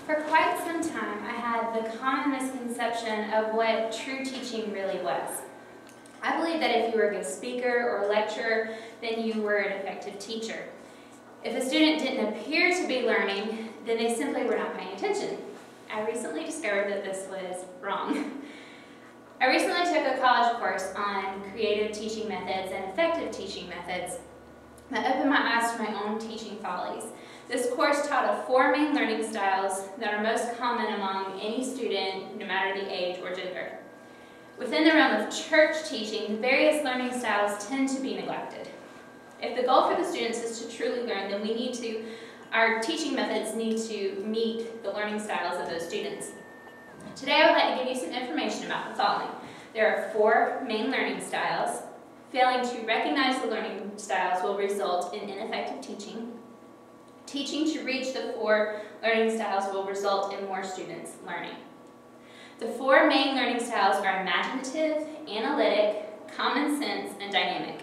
For quite some time, I had the common misconception of what true teaching really was. I believed that if you were a good speaker or lecturer, then you were an effective teacher. If a student didn't appear to be learning, then they simply were not paying attention. I recently discovered that this was wrong. I recently took a college course on creative teaching methods and effective teaching methods that opened my eyes to my own teaching follies. This course taught of 4 main learning styles that are most common among any student, no matter the age or gender. Within the realm of church teaching, the various learning styles tend to be neglected. If the goal for the students is to truly learn, then our teaching methods need to meet the learning styles of those students. Today I would like to give you some information about the following. There are 4 main learning styles. Failing to recognize the learning styles will result in ineffective teaching. Teaching to reach the 4 learning styles will result in more students learning. The 4 main learning styles are imaginative, analytic, common sense, and dynamic.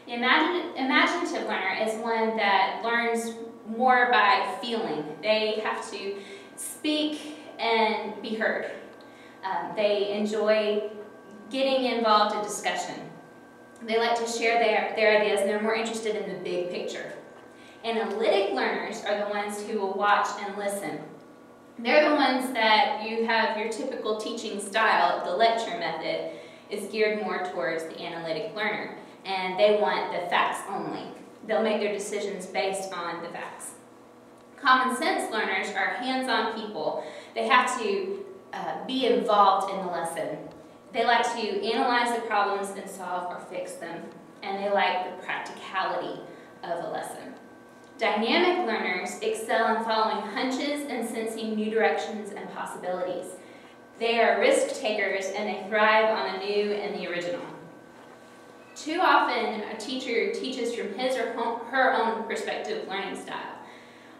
The imaginative learner is one that learns more by feeling. They have to speak and be heard. They enjoy getting involved in discussion. They like to share their ideas, and they're more interested in the big picture. Analytic learners are the ones who will watch and listen. They're the ones that you have your typical teaching style. The lecture method is geared more towards the analytic learner, and they want the facts only. They'll make their decisions based on the facts. Common sense learners are hands-on people. They have to be involved in the lesson. They like to analyze the problems and solve or fix them, and they like the practicality of a lesson. Dynamic learners excel in following hunches and sensing new directions and possibilities. They are risk takers, and they thrive on the new and the original. Too often, a teacher teaches from his or her own perspective learning style.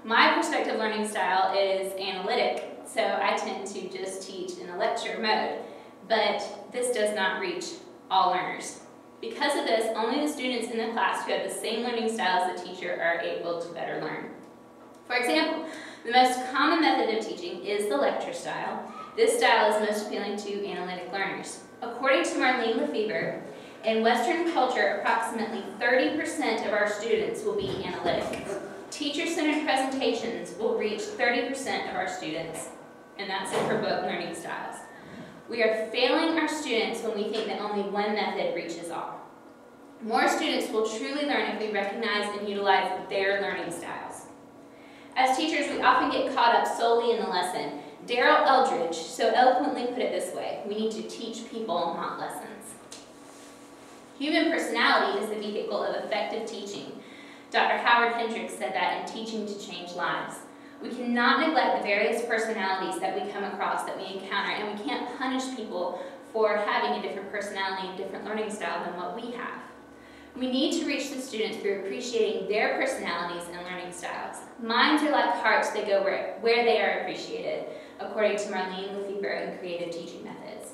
My perspective learning style is analytic, so I tend to just teach in a lecture mode, but this does not reach all learners. Because of this, only the students in the class who have the same learning style as the teacher are able to better learn. For example, the most common method of teaching is the lecture style. This style is most appealing to analytic learners. According to Marlene Lefebvre, in Western culture, approximately 30% of our students will be analytic. Teacher-centered presentations will reach 30% of our students, and that's in her book, Learning Styles. We are failing our students when we think that only one method reaches all. More students will truly learn if we recognize and utilize their learning styles. As teachers, we often get caught up solely in the lesson. Darrell Eldridge so eloquently put it this way: we need to teach people, not lessons. Human personality is the vehicle of effective teaching. Dr. Howard Hendricks said that in Teaching to Change Lives. We cannot neglect the various personalities that we come across, that we encounter, and we can't punish people for having a different personality and different learning style than what we have. We need to reach the students through appreciating their personalities and learning styles. Minds are like hearts, they go where they are appreciated, according to Marlene Lefebvre in Creative Teaching Methods.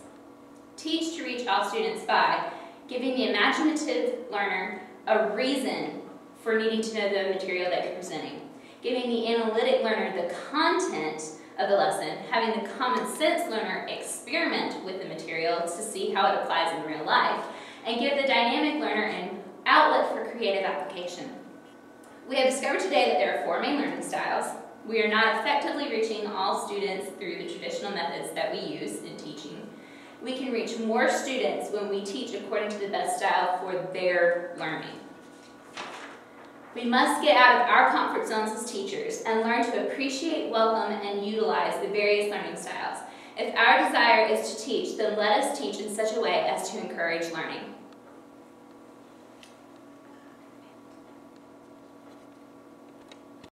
Teach to reach all students by giving the imaginative learner a reason for needing to know the material that you're presenting. Giving the analytic learner the content of the lesson, having the common sense learner experiment with the material to see how it applies in real life, and give the dynamic learner an outlet for creative application. We have discovered today that there are 4 main learning styles. We are not effectively reaching all students through the traditional methods that we use in teaching. We can reach more students when we teach according to the best style for their learning. We must get out of our comfort zones as teachers and learn to appreciate, welcome, and utilize the various learning styles. If our desire is to teach, then let us teach in such a way as to encourage learning.